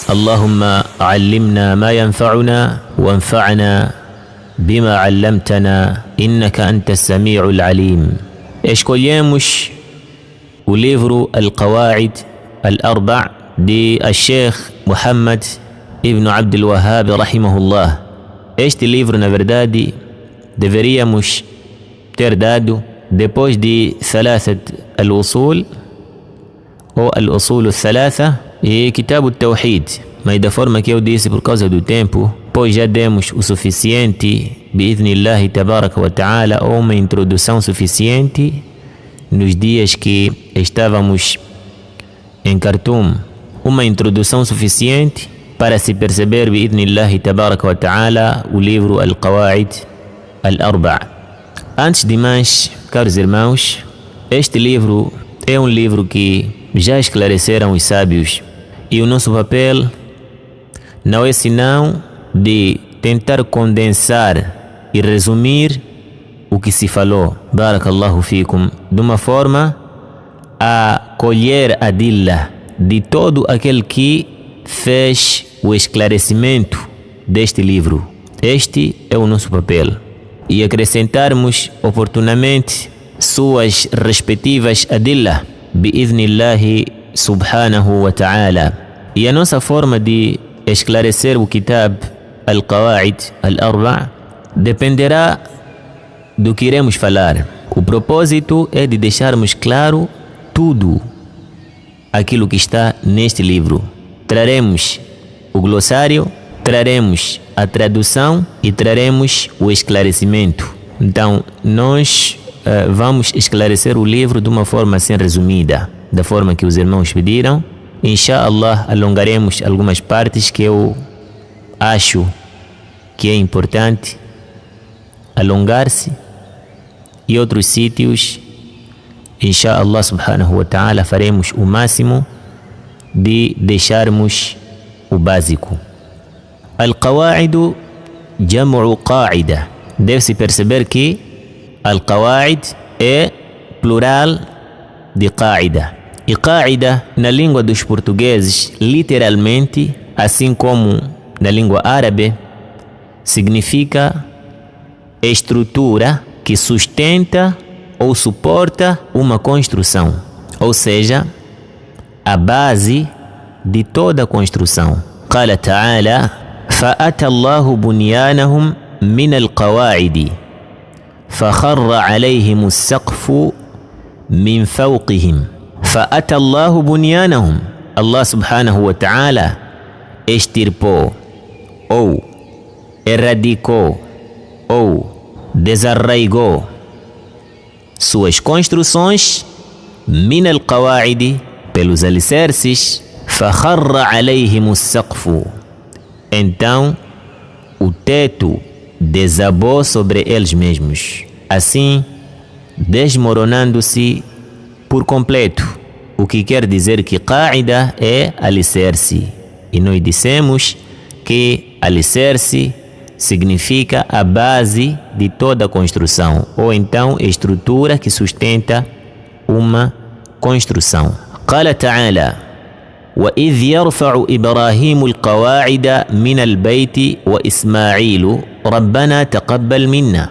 اللهم علمنا ما ينفعنا وانفعنا بما علمتنا إنك أنت السميع العليم. Escolhemos o livro Al-Qawaid Al-Arba' de Sheikh Muhammad Ibn Abdul Wahhab rahimahullah. Este livro, na verdade, deveríamos ter dado depois de Thalathat Al-Usul ou Al-Usul Al-Thalatha e Kitab Al-Tawhid. Mas da forma que eu disse, por causa do tempo, pois já demos o suficiente, bi'idhnillahi tabaraka wa ta'ala, ou uma introdução suficiente nos dias que estávamos em Khartoum. Uma introdução suficiente para se perceber, bi'idhnillahi tabaraka wa ta'ala, o livro Al-Qawaid Al-Arba'. Antes de mais, caros irmãos, este livro é um livro que já esclareceram os sábios, e o nosso papel não é senão de tentar condensar e resumir o que se falou, barakallahu fikum, de uma forma a colher a adilla de todo aquele que fez o esclarecimento deste livro. Este é o nosso papel. E acrescentarmos oportunamente suas respectivas adilla, bi'idhnillahi subhanahu wa ta'ala. E a nossa forma de esclarecer o Kitab Al-Qawaid Al-Arba' dependerá do que iremos falar. O propósito é de deixarmos claro tudo aquilo que está neste livro. Traremos o glossário, traremos a tradução e traremos o esclarecimento. Então, nós vamos esclarecer o livro de uma forma assim resumida, da forma que os irmãos pediram. Inshallah, alongaremos algumas partes que eu acho que é importante alongar-se, e outros sítios, inshallah subhanahu wa ta'ala, faremos o máximo de deixarmos o básico. Al-Qawaid jam'u qa'ida. Deve-se perceber que Al-Qawaid é plural de qa'ida. E qa'ida, na língua dos portugueses, literalmente, assim como na língua árabe, significa estrutura que sustenta ou suporta uma construção, ou seja, a base de toda a construção. Qala ta'ala: فَأَتَى اللَّهُ بُنْيَانَهُمْ مِنَ الْقَوَاعِدِ فَخَرَّ عَلَيْهِمُ السَّقْفُ مِنْ فَوْقِهِمْ. فَأَتَى اللَّهُ بُنْيَانَهُمْ. Allah subhanahu wa ta'ala extirpou ou erradicou ou desarraigou suas construções, min al-qawaidi, pelos alicerces, fakharra alayhim as-saqfu. Então o teto desabou sobre eles mesmos, assim desmoronando-se por completo. O que quer dizer que qa'ida é alicerce, e nós dissemos que alicerce significa a base de toda a construção, ou então estrutura que sustenta uma construção. Qala ta'ala: وَإِذْ يَرْفَعُ إِبْرَاهِيمُ الْقَوَاعِدَ مِنَ الْبَيْتِ وَإِسْمَاعِيلُ رَبَّنَا تَقَبَّلْ مِنَّا.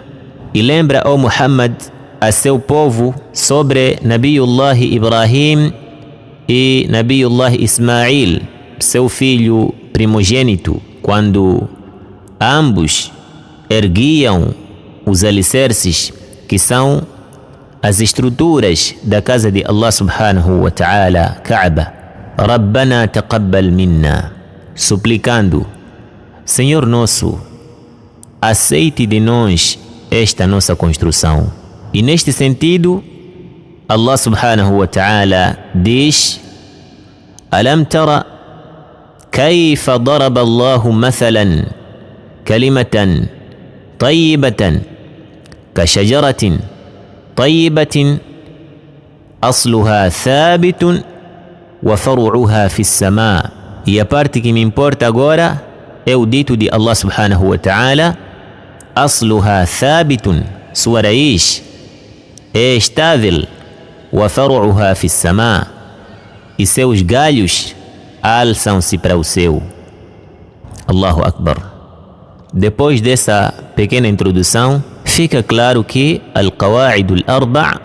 E lembra, ó Muhammad, a seu povo sobre Nabiullah Ibrahim e Nabiullah Ismail, seu filho primogênito, quando ambos erguiam os alicerces, que são as estruturas da casa de Allah subhanahu wa ta'ala, Kaaba. Rabbana taqabbal minna, suplicando: Senhor nosso, aceite de nós esta nossa construção. E neste sentido, Allah subhanahu wa ta'ala diz: Alam tara kayfa daraba Allahu mathalan kalimatan tayyibatan kashajaratin tayyibatin asluha thabitun wa faru'uha fis sama. E a parte que me importa agora é o dito de Allah subhanahu wa ta'ala: asluha thabitun, sua raiz é estável, wa faru'uha fis sama, e seus galhos alçam-se para o céu. Allahu Akbar. Depois dessa pequena introdução, fica claro que Al-Qawa'id Al-Arba'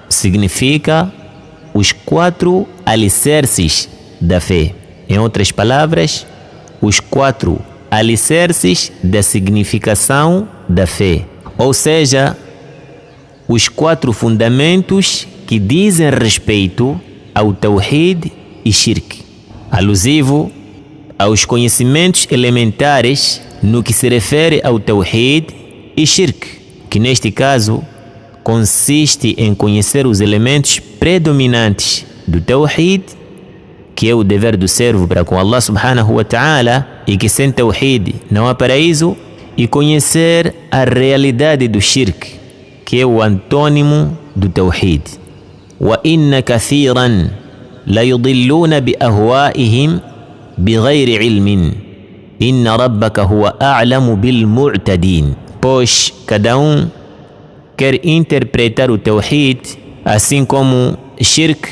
significa os 4 alicerces da fé. Em outras palavras, os 4 alicerces da significação da fé. Ou seja, os 4 fundamentos que dizem respeito ao Tawhid e Shirk, alusivo aos conhecimentos elementares no que se refere ao Tawhid e Shirk, que neste caso consiste em conhecer os elementos predominantes do Tawhid, que é o dever do servo para com Allah subhanahu wa ta'ala, e que sem Tawhid não há paraíso, e conhecer a realidade do Shirk, que é o antônimo do Tawhid. Wa inna kathiran la yudilluna bi ahwaihim bighayri ilmin inna rabbaka huwa a'lamu bil mu'tadin. Pois cada quer interpretar o Tawhid assim como Shirk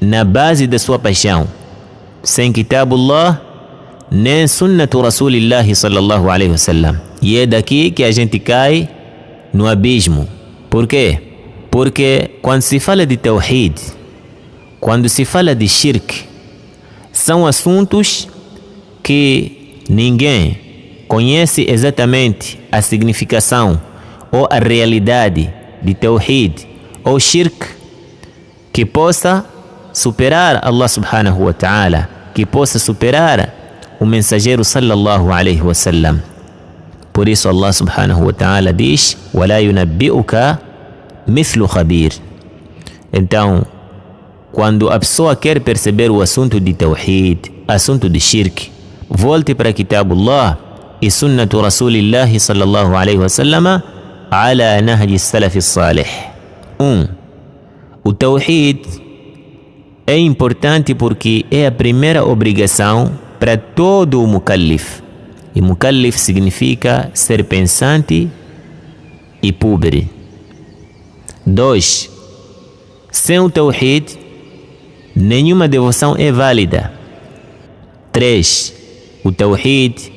na base da sua paixão, sem Kitabullah nem Sunnatu Rasulillahi sallallahu alaihi wasallam. E é daqui que a gente cai no abismo. Por quê? Porque quando se fala de Tawhid, quando se fala de Shirk, são assuntos que ninguém conhece exatamente a significação ou a realidade de Tawhid ou Shirk que possa superar Allah subhanahu wa ta'ala, que possa superar o mensageiro sallallahu alaihi wasallam. Por isso Allah subhanahu wa ta'ala diz: وَلَا يُنَبِّئُكَ مِثْلُ خَبِيرٍ. Então, quando a pessoa quer perceber o assunto de Tawhid, assunto de Shirk, volte para Kitabullah e Sunnatu Rasulillahi sallallahu alaihi wasallam ala nahji salaf salih. O Tawhid é importante porque é a primeira obrigação para todo o mukallif. E mukallif significa ser pensante e pobre. 2. Sem o Tawhid, nenhuma devoção é válida. 3. O Tawhid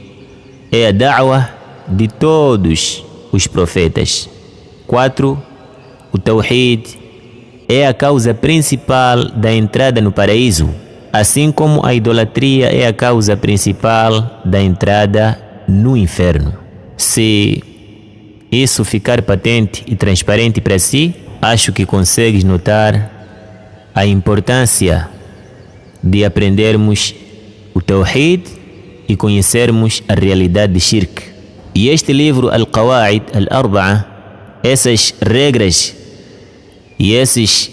é a da'wah de todos os profetas. 4. O Tawhid é a causa principal da entrada no paraíso, assim como a idolatria é a causa principal da entrada no inferno. Se isso ficar patente e transparente para si, acho que consegues notar a importância de aprendermos o Tawhid e conhecermos a realidade de Shirk. E este livro, Al-Qawa'id Al-Arba'a, essas regras e esses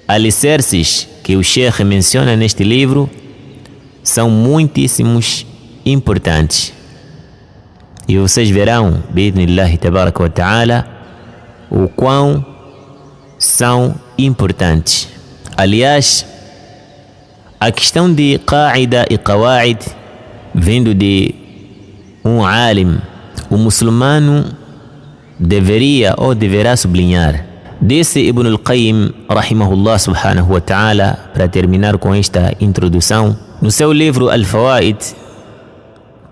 alicerces que o Sheikh menciona neste livro são muitíssimos importantes. E vocês verão, bi'idhnillahi tabaraka wa ta'ala, o quão são importantes. Aliás, a questão de Qa'ida e Qawa'id, vindo de um alim, o muçulmano deveria ou deverá sublinhar. Disse Ibn al-Qayyim, rahimahullah subhanahu wa ta'ala, para terminar com esta introdução, no seu livro Al-Fawaid,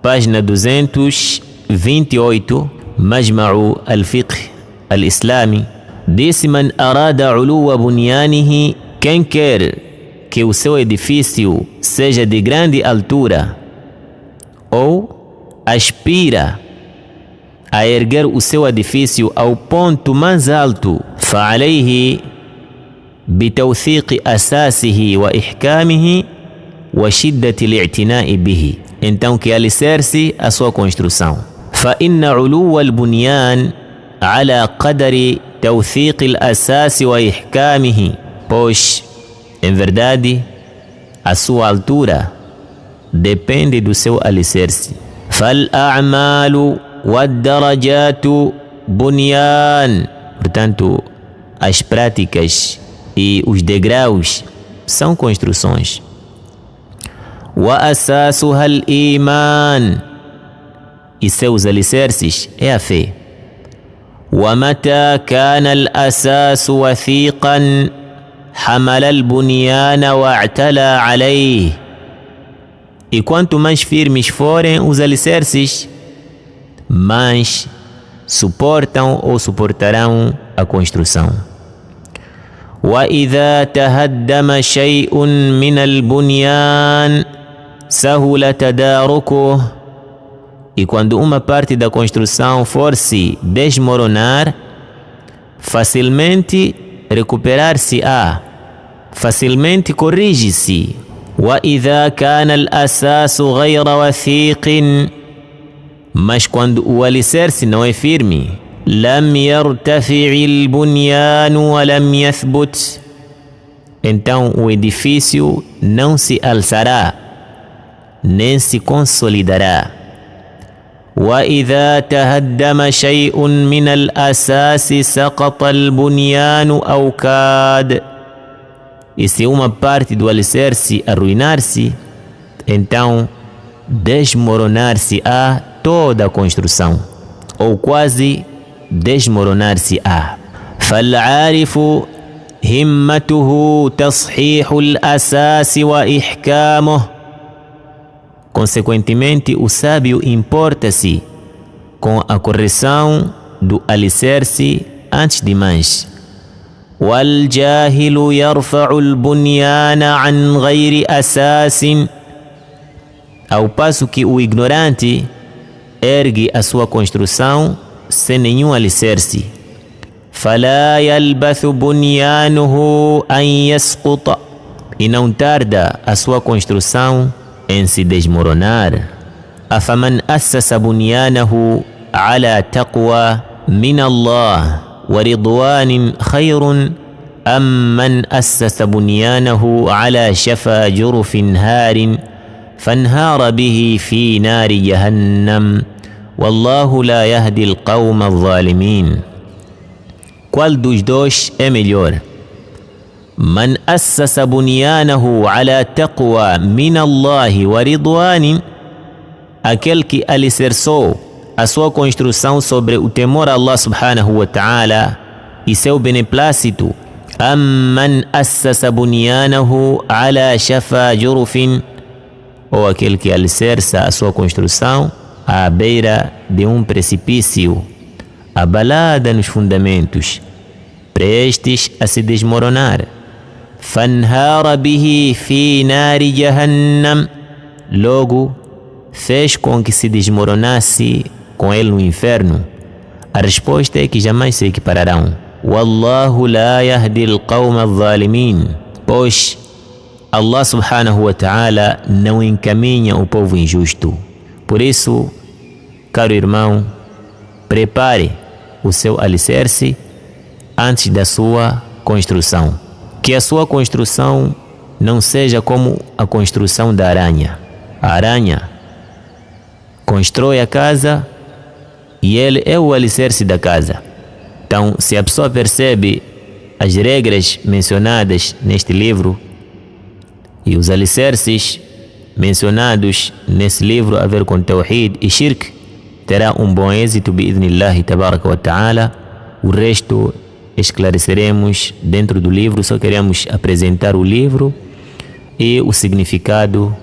página 228, Majma'u al-Fiqh al-Islami, disse: Man arada uluwa bunyanihi, quem quer que o seu edifício seja de grande altura ou aspira a erguer o seu edifício ao ponto mais alto, فعليه بتوثيق أساسه وإحكامه وشدة الاعتناء به. Então que alicerce a sua construção. فإن علو البنيان على قدر توثيق الأساس وإحكامه. Pois, em verdade, a sua altura depende do seu alicerce. فالأعمال والدرجات بنيان. Portanto, as práticas e os degraus são construções. وأساسها الإيمان. E seus alicerces é a fé. ومتى كان الأساس وثيقا حمل البنيان واعتلى عليه. E quanto mais firmes forem os alicerces, mais suportam ou suportarão a construção. وَإِذَا تَهَدَّمَ شَيْءٌ مِنَ الْبُنْيَانِ سَهُلَ تَدَارُكُهُ. E quando uma parte da construção for se desmoronar, facilmente recuperar-se-á, facilmente corrige-se. وَإِذَا كَانَ الْأَسَاسُ غَيْرَ وَثِيقٍ. Mas quando o alicerce não é firme, لَمْ يَرْتَفِعِ الْبُنْيَانُ وَلَمْ يَثْبُتْ. Então o edifício não se alçará, nem se consolidará. وَإِذَا تَهَدَّمَ شَيْءٌ مِنَ الْأَسَاسِ سَقَطَ الْبُنْيَانُ أَوْ كَادَ. E se uma parte do alicerce arruinar-se, então desmoronar-se-á toda a construção, ou quase desmoronar-se-á. فَالْعَارِفُ هِمَّتُهُ تَصْحِيحُ الْأَسَاسِ وَإِحْكَامُهُ. Consequentemente, o sábio importa-se com a correção do alicerce antes de mais. وَالْجَاهِلُ يَرْفَعُ الْبُنْيَانَ عَنْ غَيْرِ أَسَاسٍ. Ao passo que o ignorante ergue a sua construção sem nenhum alicerce. فَلَا يَلْبَثُ بُنْيَانُهُ أَنْ يَسْقُطَ. E não tarda a sua construção em se desmoronar. أَفَمَنْ أَسَّسَ بُنْيَانَهُ عَلَى تَقْوَى مِنَ اللَّهِ وَرِضْوَانٍ خَيْرٌ أَمْ مَنْ أَسَّسَ بُنْيَانَهُ عَلَى شَفَا جُرُفٍ هَارٍ فانهار به في نار جهنم والله لا يهدي القوم الظالمين. Qual dos dois é melhor? من أسس بنيانه على تقوى من الله ورضوان. Aquele que alicerçou a sua construção sobre o temor a Allah subhanahu wa ta'ala e seu beneplácito. أم من أسس بنيانه على شفا جرف. Ou aquele que alicerça a sua construção à beira de um precipício, abalada nos fundamentos, prestes a se desmoronar. فَانْهَارَ بِهِ فِي نَارِ جَهَنَّمَ. Logo, fez com que se desmoronasse com ele no inferno. A resposta é que jamais se equipararão. وَاللَّهُ لَا يَهْدِي الْقَوْمَ الظَّالِمِينَ. Pois Allah subhanahu wa ta'ala não encaminha o povo injusto. Por isso, caro irmão, prepare o seu alicerce antes da sua construção. Que a sua construção não seja como a construção da aranha. A aranha constrói a casa e ele é o alicerce da casa. Então, se a pessoa percebe as regras mencionadas neste livro e os alicerces mencionados nesse livro a ver com Tawhid e Shirk, terá um bom êxito bi'idhnillahi tabaraka wa ta'ala. O resto esclareceremos dentro do livro. Só queremos apresentar o livro e o significado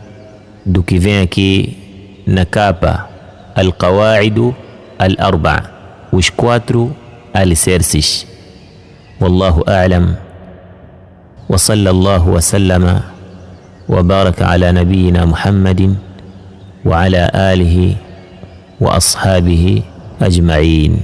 do que vem aqui na capa. Al-Qawa'idu Al-Arba'a, os 4 alicerces. Wallahu a'lam. Wa sallallahu wa sallama وبارك على نبينا محمد وعلى آله وأصحابه أجمعين.